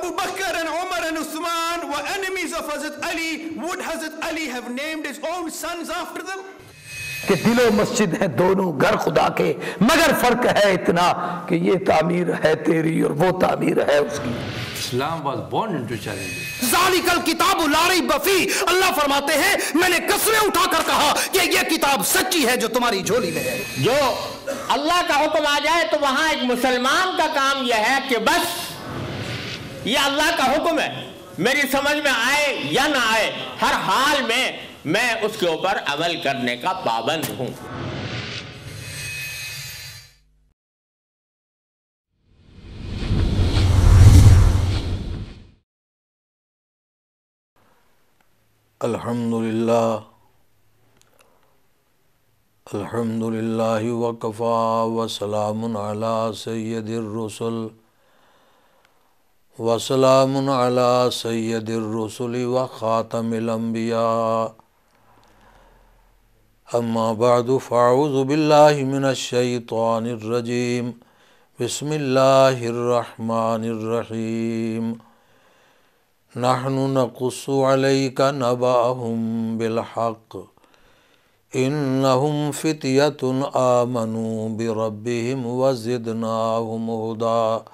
Abu Bakr and Umar and Uthman were enemies of Hazrat Ali. Would Hazrat Ali have named his own sons after them? کہ دل و مسجد ہیں دونوں گھر خدا کے، مگر فرق ہے اتنا کہ یہ تعمیر ہے تیری اور وہ تعمیر ہے اس کی. Islam was born into challenges. ذالک الکتاب لا ریب فیہ، اللہ فرماتے ہیں میں نے قسمیں اٹھا کر کہا کہ یہ کتاب سچی ہے جو تمہاری جھولی میں ہے. جو اللہ کا حکم آ جائے تو وہاں ایک مسلمان کا کام یہ ہے کہ بس یہ اللہ کا حکم ہے، میری سمجھ میں آئے یا نہ آئے، ہر حال میں اس کے اوپر عمل کرنے کا پابند ہوں. الحمدللہ وکفا وسلام علی سید الرسل وسلام علی سید الرسل وخاتم الانبیاء. اما بعد فاعوذ باللہ من الشیطان الرجیم. بسم اللہ الرحمن الرحیم. نحن نقص علیک نبأہم بالحق انہم فتیۃ آمنوا بربہم وزدناہم ہدی.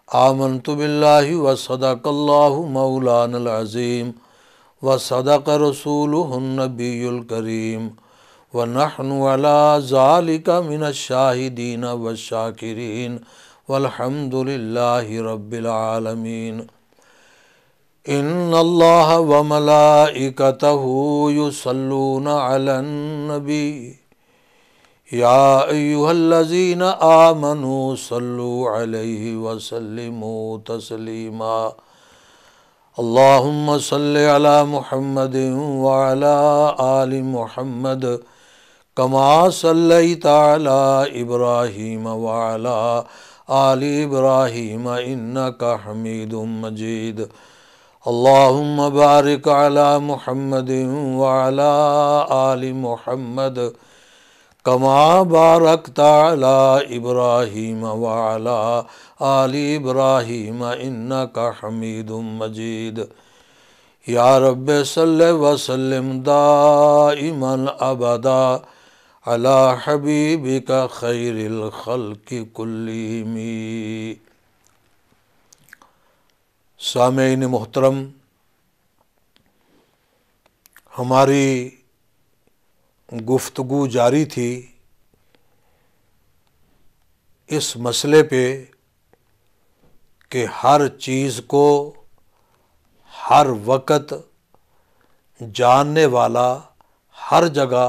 آمنت باللہ وصدق اللہ مولانا العظیم وصدق رسولہ النبی الکریم ونحن علی ذالک من الشاہدین والشاکرین والحمد للہ رب العالمین. ان اللہ وملائکتہ یصلون علی النبی یا ایہا الذین آمنوا صلوا علیہ وسلموا تسلیما. اللہم صل علی محمد وعلی آل محمد کما صلیت علی ابراہیم وعلی آل ابراہیم انکا حمید مجید. اللہم بارک علی محمد وعلی آل محمد کما بارکت علی ابراہیم وعلی آل ابراہیم انکا حمید مجید. یا رب صلی وسلم دائما ابدا علی حبیبک خیر الخلق کلہم. سامعین محترم، ہماری گفتگو جاری تھی اس مسئلے پہ کہ ہر چیز کو ہر وقت جاننے والا ہر جگہ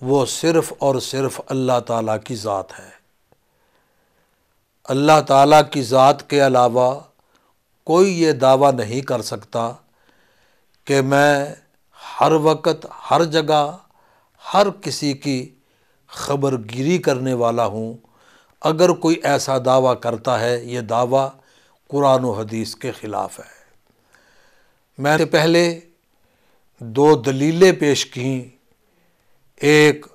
وہ صرف اور صرف اللہ تعالیٰ کی ذات ہے. اللہ تعالیٰ کی ذات کے علاوہ کوئی یہ دعویٰ نہیں کر سکتا کہ میں ہر وقت ہر جگہ ہر کسی کی خبر گیری کرنے والا ہوں. اگر کوئی ایسا دعویٰ کرتا ہے یہ دعویٰ قرآن و حدیث کے خلاف ہے. میں نے پہلے دو دلیلیں پیش کیں. ایک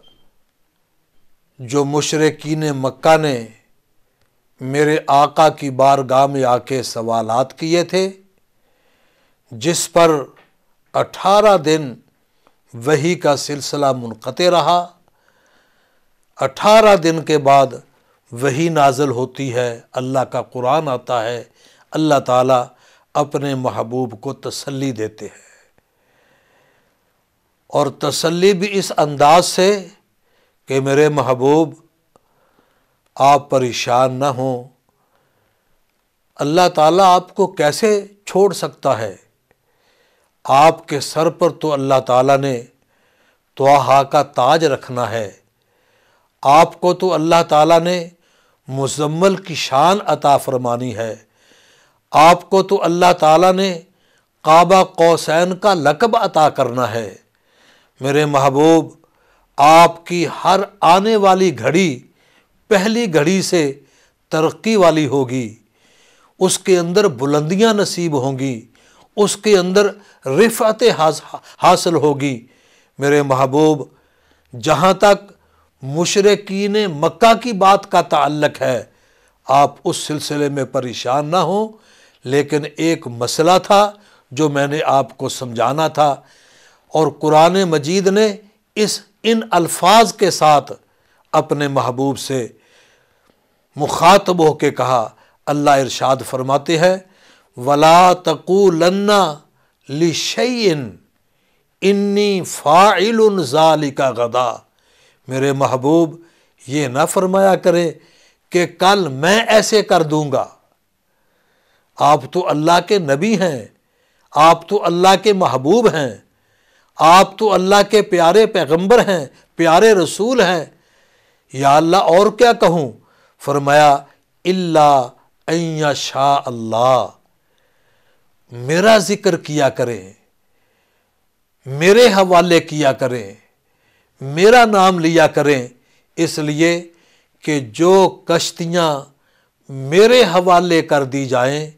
جو مشرکین مکہ نے میرے آقا کی بارگاہ میں آ کے سوالات کیے تھے، جس پر 18 دن وحی کا سلسلہ منقطع رہا. 18 دن کے بعد وحی نازل ہوتی ہے، اللہ کا قرآن آتا ہے، اللہ تعالیٰ اپنے محبوب کو تسلی دیتے ہیں، اور تسلی بھی اس انداز سے کہ میرے محبوب آپ پریشان نہ ہوں. اللہ تعالیٰ آپ کو کیسے چھوڑ سکتا ہے؟ آپ کے سر پر تو اللہ تعالیٰ نے طٰہٰ کا تاج رکھنا ہے. آپ کو تو اللہ تعالیٰ نے مزمل کی شان عطا فرمانی ہے. آپ کو تو اللہ تعالیٰ نے قاب قوسین کا لقب عطا کرنا ہے. میرے محبوب، آپ کی ہر آنے والی گھڑی پہلی گھڑی سے ترقی والی ہوگی، اس کے اندر بلندیاں نصیب ہوں گی، اس کے اندر رفعت حاصل ہوگی. میرے محبوب، جہاں تک مشرکین مکہ کی بات کا تعلق ہے آپ اس سلسلے میں پریشان نہ ہوں، لیکن ایک مسئلہ تھا جو میں نے آپ کو سمجھانا تھا، اور قرآن مجید نے ان الفاظ کے ساتھ اپنے محبوب سے مخاطب ہو کے کہا۔ اللہ ارشاد فرماتے ہیں وَلَا تَقُولَنَّ لِشَيْءٍ إِنِّي فَاعِلٌ ذَلِكَ غَدًا، میرے محبوب یہ نہ فرمایا کریں کہ کل میں ایسے کر دوں گا۔ آپ تو اللہ کے نبی ہیں، آپ تو اللہ کے محبوب ہیں، آپ تو اللہ کے پیارے پیغمبر ہیں، پیارے رسول ہیں، یا اللہ اور کیا کہوں؟ فرمایا الا ان یشاء اللہ، میرا ذکر کیا کریں، میرے حوالے کیا کریں، میرا نام لیا کریں، اس لیے کہ جو کشتیاں میرے حوالے کر دی جائیں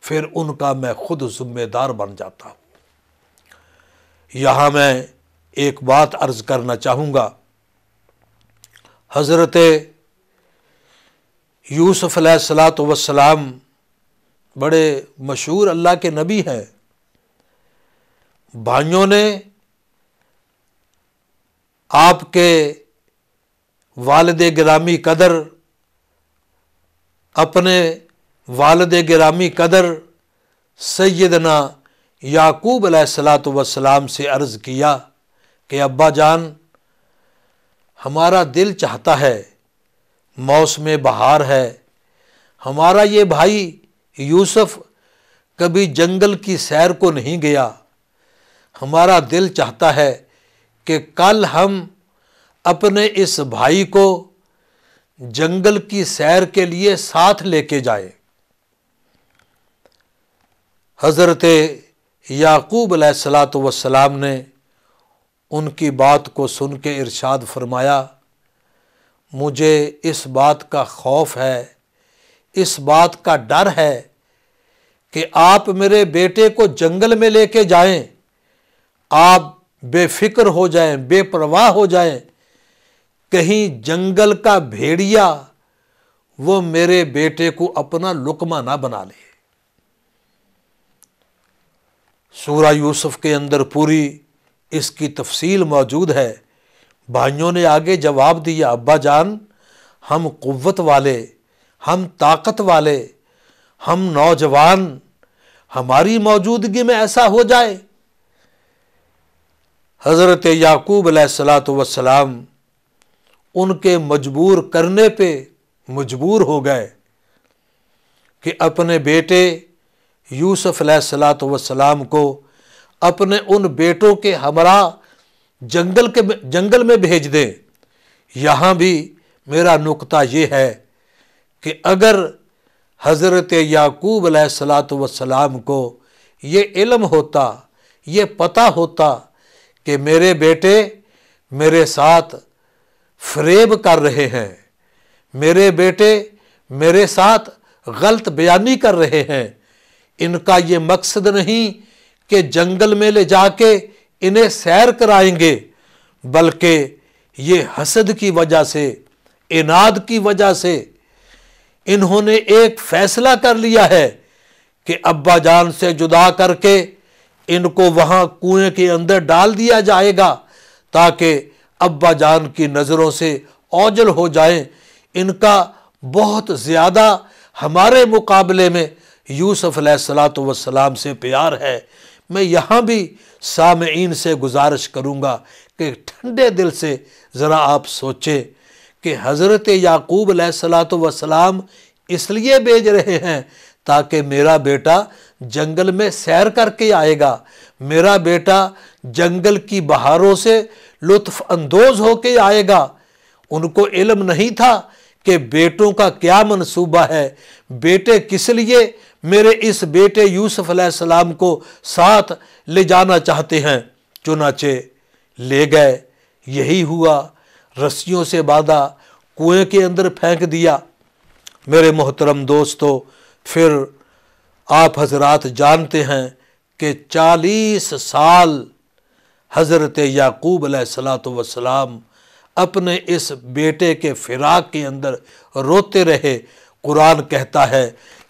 پھر ان کا میں خود ذمہ دار بن جاتا ہوں۔ یہاں میں ایک بات عرض کرنا چاہوں گا، حضرت یوسف علیہ السلام بڑے مشہور اللہ کے نبی ہیں۔ بھائیوں نے آپ کے والد گرامی قدر، اپنے والد گرامی قدر سیدنا یعقوب علیہ السلام سے عرض کیا کہ ابا جان، ہمارا دل چاہتا ہے، موسم بہار ہے، ہمارا یہ بھائی یوسف کبھی جنگل کی سیر کو نہیں گیا، ہمارا دل چاہتا ہے کہ کل ہم اپنے اس بھائی کو جنگل کی سیر کے لیے ساتھ لے کے جائیں۔ حضرت یعقوب علیہ السلام نے ان کی بات کو سن کے ارشاد فرمایا، مجھے اس بات کا خوف ہے، اس بات کا ڈر ہے کہ آپ میرے بیٹے کو جنگل میں لے کے جائیں، آپ بے فکر ہو جائیں، بے پرواہ ہو جائیں، کہیں جنگل کا بھیڑیا وہ میرے بیٹے کو اپنا لقمہ نہ بنا لے۔ سورہ یوسف کے اندر پوری اس کی تفصیل موجود ہے۔ بھائیوں نے آگے جواب دیا، ابا جان، ہم قوت والے، ہم طاقت والے، ہم نوجوان، ہماری موجودگی میں ایسا ہو جائے؟ حضرت یعقوب علیہ السلام ان کے مجبور کرنے پہ مجبور ہو گئے کہ اپنے بیٹے یوسف علیہ السلام کو اپنے ان بیٹوں کے ہمراہ جنگل میں بھیج دیں۔ یہاں بھی میرا نقطہ یہ ہے کہ اگر حضرت یعقوب علیہ السلام کو یہ علم ہوتا، یہ پتہ ہوتا کہ میرے بیٹے میرے ساتھ فریب کر رہے ہیں، میرے بیٹے میرے ساتھ غلط بیانی کر رہے ہیں، ان کا یہ مقصد نہیں کہ جنگل میں لے جا کے انہیں سیر کرائیں گے، بلکہ یہ حسد کی وجہ سے، عناد کی وجہ سے انہوں نے ایک فیصلہ کر لیا ہے کہ ابا جان سے جدا کر کے ان کو وہاں کنویں کے اندر ڈال دیا جائے گا تاکہ ابا جان کی نظروں سے اوجھل ہو جائیں۔ ان کا بہت زیادہ ہمارے مقابلے میں یوسف علیہ السلام سے پیار ہے۔ میں یہاں بھی سامعین سے گزارش کروں گا کہ ٹھنڈے دل سے ذرا آپ سوچیں کہ حضرت یعقوب علیہ السلام اس لیے بھیج رہے ہیں تاکہ میرا بیٹا جنگل میں سیر کر کے آئے گا، میرا بیٹا جنگل کی بہاروں سے لطف اندوز ہو کے آئے گا۔ ان کو علم نہیں تھا کہ بیٹوں کا کیا منصوبہ ہے، بیٹے کس لیے میرے اس بیٹے یوسف علیہ السلام کو ساتھ لے جانا چاہتے ہیں۔ چنانچہ لے گئے، یہی ہوا، رسیوں سے باندھا، کنویں کے اندر پھینک دیا۔ میرے محترم دوستو، پھر آپ حضرات جانتے ہیں کہ 40 سال حضرت یعقوب علیہ السلام اپنے اس بیٹے کے فراق کے اندر روتے رہے۔ قرآن کہتا ہے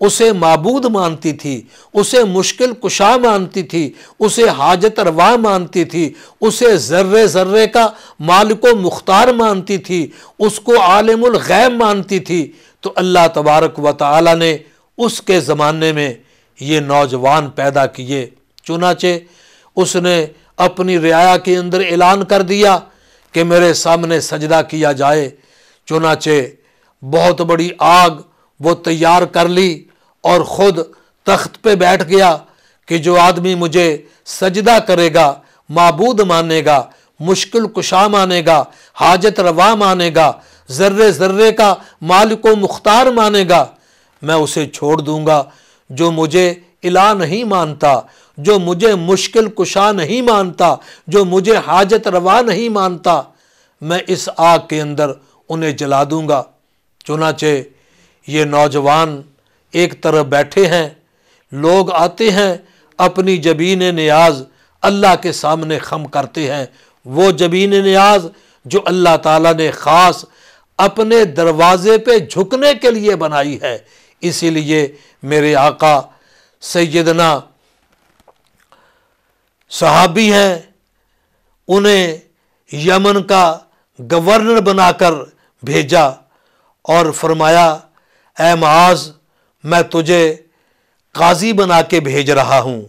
اسے معبود مانتی تھی، اسے مشکل کشا مانتی تھی، اسے حاجت روا مانتی تھی، اسے ذرے ذرے کا مالک و مختار مانتی تھی، اس کو عالم الغیب مانتی تھی، تو اللہ تبارک و تعالی نے اس کے زمانے میں یہ نوجوان پیدا کیے۔ چنانچہ اس نے اپنی رعایا کے اندر اعلان کر دیا کہ میرے سامنے سجدہ کیا جائے۔ چنانچہ بہت بڑی آگ وہ تیار کر لی اور خود تخت پہ بیٹھ گیا کہ جو آدمی مجھے سجدہ کرے گا، معبود مانے گا، مشکل کشا مانے گا، حاجت روا مانے گا، ذرے ذرے کا مالک و مختار مانے گا، میں اسے چھوڑ دوں گا۔ جو مجھے الہ نہیں مانتا، جو مجھے مشکل کشا نہیں مانتا، جو مجھے حاجت روا نہیں مانتا، میں اس آگ کے اندر انہیں جلا دوں گا۔ چنانچہ یہ نوجوان ایک طرف بیٹھے ہیں، لوگ آتے ہیں اپنی جبین نیاز اللہ کے سامنے خم کرتے ہیں، وہ جبین نیاز جو اللہ تعالیٰ نے خاص اپنے دروازے پہ جھکنے کے لیے بنائی ہے۔ اسی لیے میرے آقا سیدنا صحابی ہیں، انہیں یمن کا گورنر بنا کر بھیجا اور فرمایا اے معاذ، میں تجھے قاضی بنا کے بھیج رہا ہوں،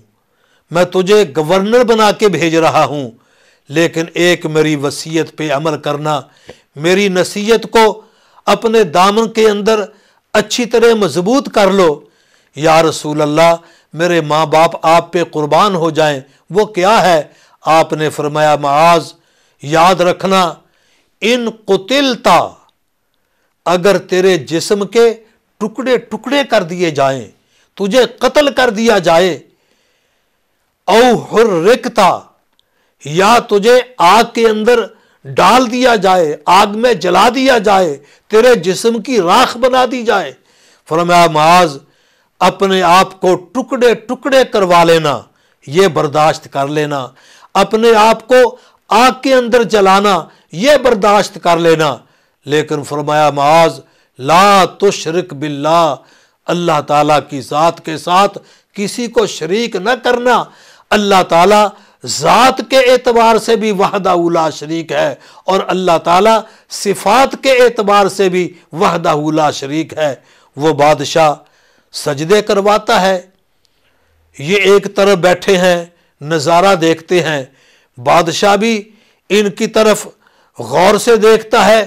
میں تجھے گورنر بنا کے بھیج رہا ہوں، لیکن ایک میری وصیت پہ عمل کرنا، میری نصیحت کو اپنے دامن کے اندر اچھی طرح مضبوط کر لو۔ یا رسول اللہ، میرے ماں باپ آپ پہ قربان ہو جائیں۔ وہ کیا ہے؟ آپ نے فرمایا معاذ، یاد رکھنا، ان قتلتا، اگر تیرے جسم کے ٹکڑے ٹکڑے کر دیے جائیں، تجھے قتل کر دیا جائے، او حرکتا، یا تجھے آگ کے اندر ڈال دیا جائے، آگ میں جلا دیا جائے، تیرے جسم کی راکھ بنا دی جائے، فرمایا معاذ اپنے آپ کو ٹکڑے ٹکڑے کروا لینا، یہ برداشت کر لینا، اپنے آپ کو آگ کے اندر جلانا یہ برداشت کر لینا، لیکن فرمایا معاذ لا تشرک باللہ، اللہ تعالیٰ کی ذات کے ساتھ کسی کو شریک نہ کرنا۔ اللہ تعالیٰ ذات کے اعتبار سے بھی وحدہ لا شریک ہے، اور اللہ تعالیٰ صفات کے اعتبار سے بھی وحدہ لا شریک ہے۔ وہ بادشاہ سجدے کرواتا ہے، یہ ایک طرف بیٹھے ہیں، نظارہ دیکھتے ہیں، بادشاہ بھی ان کی طرف غور سے دیکھتا ہے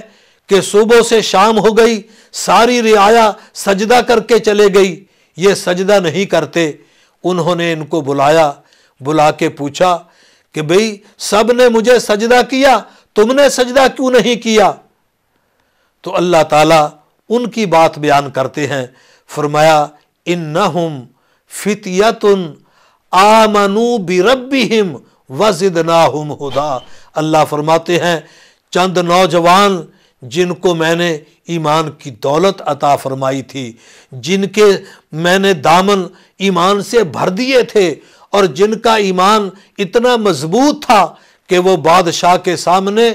کہ صبح سے شام ہو گئی، ساری رعایا سجدہ کر کے چلے گئی، یہ سجدہ نہیں کرتے۔ انہوں نے ان کو بلا کے پوچھا کہ بھئی سب نے مجھے سجدہ کیا، تم نے سجدہ کیوں نہیں کیا؟ تو اللہ تعالیٰ ان کی بات بیان کرتے ہیں، فرمایا انہم فتیۃ آمنوا بربہم وزدناہم ہدی۔ اللہ فرماتے ہیں چند نوجوان جن کو میں نے ایمان کی دولت عطا فرمائی تھی، جن کے میں نے دامن ایمان سے بھر دیے تھے، اور جن کا ایمان اتنا مضبوط تھا کہ وہ بادشاہ کے سامنے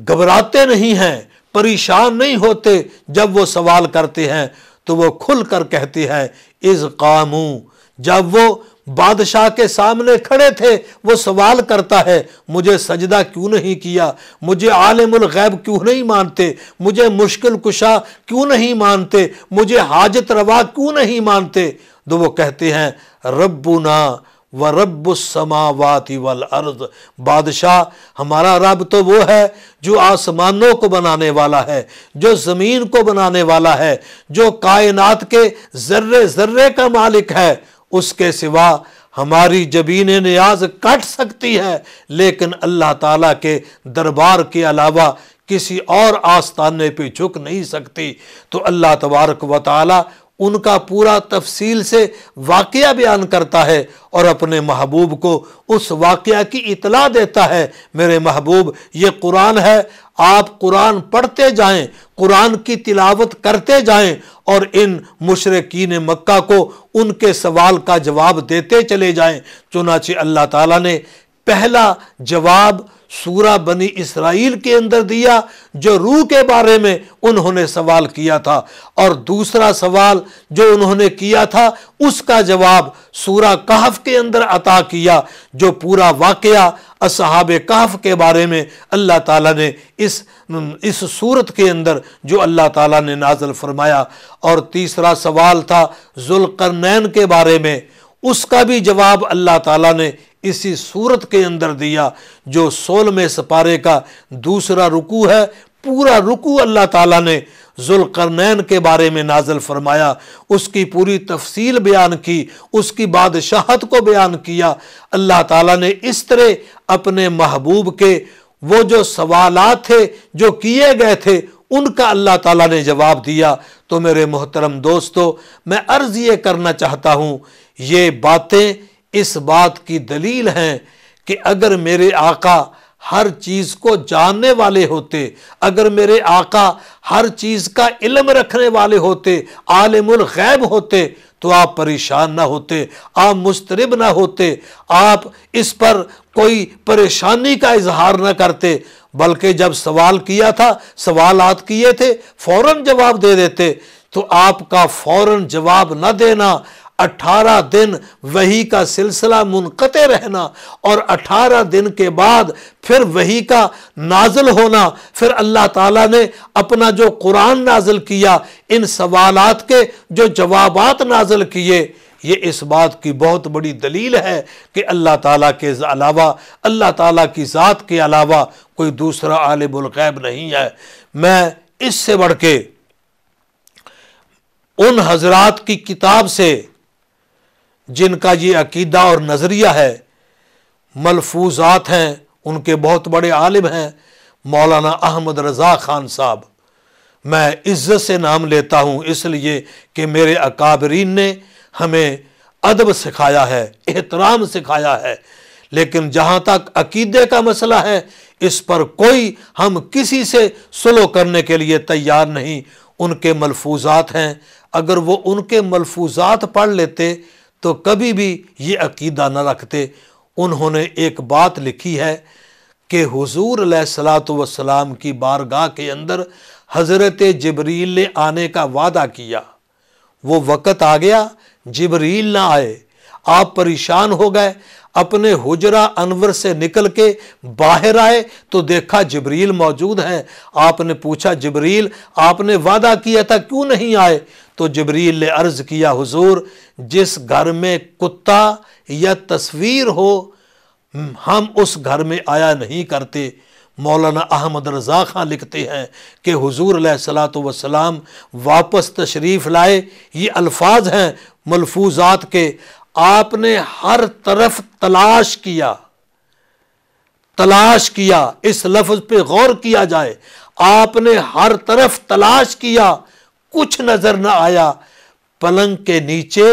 گھبراتے نہیں ہیں، پریشان نہیں ہوتے، جب وہ سوال کرتے ہیں تو وہ کھل کر کہتے ہیں اذ قاموا، جب وہ بادشاہ کے سامنے کھڑے تھے، وہ سوال کرتا ہے مجھے سجدہ کیوں نہیں کیا، مجھے عالم الغیب کیوں نہیں مانتے، مجھے مشکل کشا کیوں نہیں مانتے، مجھے حاجت روا کیوں نہیں مانتے، تو وہ کہتے ہیں ربنا ورب السماوات والارض، بادشاہ ہمارا رب تو وہ ہے جو آسمانوں کو بنانے والا ہے، جو زمین کو بنانے والا ہے، جو کائنات کے ذرے ذرے کا مالک ہے، اس کے سوا ہماری جبین نیاز کٹ سکتی ہے، لیکن اللہ تعالیٰ کے دربار کے علاوہ کسی اور آستانے پہ جھک نہیں سکتی۔ تو اللہ تبارک و تعالیٰ ان کا پورا تفصیل سے واقعہ بیان کرتا ہے اور اپنے محبوب کو اس واقعہ کی اطلاع دیتا ہے، میرے محبوب یہ قرآن ہے، آپ قرآن پڑھتے جائیں، قرآن کی تلاوت کرتے جائیں، اور ان مشرکین مکہ کو ان کے سوال کا جواب دیتے چلے جائیں۔ چنانچہ اللہ تعالیٰ نے پہلا جواب سورہ بنی اسرائیل کے اندر دیا جو روح کے بارے میں انہوں نے سوال کیا تھا، اور دوسرا سوال جو انہوں نے کیا تھا اس کا جواب سورہ کہف کے اندر عطا کیا، جو پورا واقعہ اصحاب کہف کے بارے میں اللہ تعالیٰ نے اس صورت کے اندر جو اللہ تعالیٰ نے نازل فرمایا۔ اور تیسرا سوال تھا ذوالقرنین کے بارے میں، اس کا بھی جواب اللہ تعالیٰ نے اسی صورت کے اندر دیا، جو 16ویں سپارے کا دوسرا رکوع ہے۔ پورا رکوع اللہ تعالیٰ نے ذوالقرنین کے بارے میں نازل فرمایا، اس کی پوری تفصیل بیان کی، اس کی بادشاہت کو بیان کیا۔ اللہ تعالیٰ نے اس طرح اپنے محبوب کے وہ جو سوالات تھے جو کیے گئے تھے ان کا اللہ تعالیٰ نے جواب دیا۔ تو میرے محترم دوستو، میں عرض یہ کرنا چاہتا ہوں، یہ باتیں اس بات کی دلیل ہیں کہ اگر میرے آقا ہر چیز کو جاننے والے ہوتے، اگر میرے آقا ہر چیز کا علم رکھنے والے ہوتے، عالم الغیب ہوتے، تو آپ پریشان نہ ہوتے، آپ مضطرب نہ ہوتے، آپ اس پر کوئی پریشانی کا اظہار نہ کرتے، بلکہ جب سوال کیا تھا، سوالات کیے تھے، فوراً جواب دے دیتے۔ تو آپ کا فوراً جواب نہ دینا، 18 دن وحی کا سلسلہ منقطع رہنا، اور 18 دن کے بعد پھر وحی کا نازل ہونا، پھر اللہ تعالیٰ نے اپنا جو قرآن نازل کیا، ان سوالات کے جو جوابات نازل کیے، یہ اس بات کی بہت بڑی دلیل ہے کہ اللہ تعالیٰ کے علاوہ، اللہ تعالیٰ کی ذات کے علاوہ کوئی دوسرا عالم الغیب نہیں ہے۔ میں اس سے بڑھ کے ان حضرات کی کتاب سے جن کا یہ عقیدہ اور نظریہ ہے، ملفوظات ہیں، ان کے بہت بڑے عالم ہیں مولانا احمد رضا خان صاحب، میں عزت سے نام لیتا ہوں اس لیے کہ میرے اکابرین نے ہمیں ادب سکھایا ہے، احترام سکھایا ہے، لیکن جہاں تک عقیدے کا مسئلہ ہے اس پر کوئی ہم کسی سے سلو کرنے کے لیے تیار نہیں۔ ان کے ملفوظات ہیں، اگر وہ ان کے ملفوظات پڑھ لیتے تو کبھی بھی یہ عقیدہ نہ رکھتے۔ انہوں نے ایک بات لکھی ہے کہ حضور علیہ الصلوۃ والسلام کی بارگاہ کے اندر حضرت جبریل نے آنے کا وعدہ کیا، وہ وقت آ گیا، جبریل نہ آئے، آپ پریشان ہو گئے، اپنے حجرہ انور سے نکل کے باہر آئے تو دیکھا جبریل موجود ہیں۔ آپ نے پوچھا جبریل آپ نے وعدہ کیا تھا کیوں نہیں آئے؟ تو جبریل نے عرض کیا حضور جس گھر میں کتا یا تصویر ہو ہم اس گھر میں آیا نہیں کرتے۔ مولانا احمد رضا خان لکھتے ہیں کہ حضور علیہ الصلوۃ والسلام واپس تشریف لائے، یہ الفاظ ہیں ملفوظات کے، آپ نے ہر طرف تلاش کیا، اس لفظ پہ غور کیا جائے، آپ نے ہر طرف تلاش کیا، کچھ نظر نہ آیا، پلنگ کے نیچے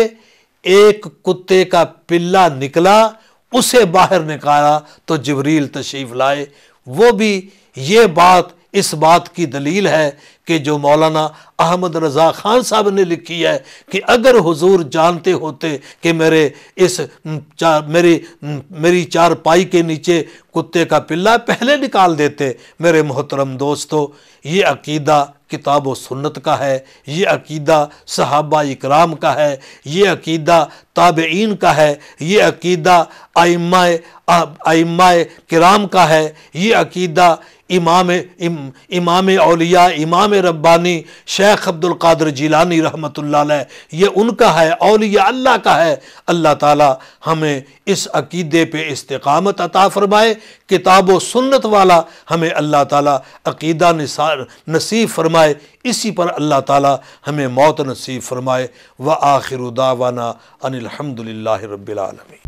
ایک کتے کا پلہ نکلا، اسے باہر نکالا تو جبریل تشریف لائے۔ وہ بھی یہ بات اس بات کی دلیل ہے کہ جو مولانا احمد رضا خان صاحب نے لکھی ہے کہ اگر حضور جانتے ہوتے کہ میری چارپائی کے نیچے کتے کا پلہ پہلے نکال دیتے۔ میرے محترم دوستو، یہ عقیدہ کتاب و سنت کا ہے، یہ عقیدہ صحابہ اکرام کا ہے، یہ عقیدہ تابعین کا ہے، یہ عقیدہ ائمہ کرام کا ہے، یہ عقیدہ امام اولیاء امام ربانی شیخ عبد القادر جیلانی رحمۃ اللہ علیہ، یہ ان کا ہے، اولیاء اللہ کا ہے۔ اللہ تعالی ہمیں اس عقیدے پہ استقامت عطا فرمائے، کتاب و سنت والا ہمیں اللہ تعالی عقیدہ نصیب فرمائے، اسی پر اللہ تعالی ہمیں موت نصیب فرمائے۔ وآخر دعوانا ان الحمد للہ رب العالمین۔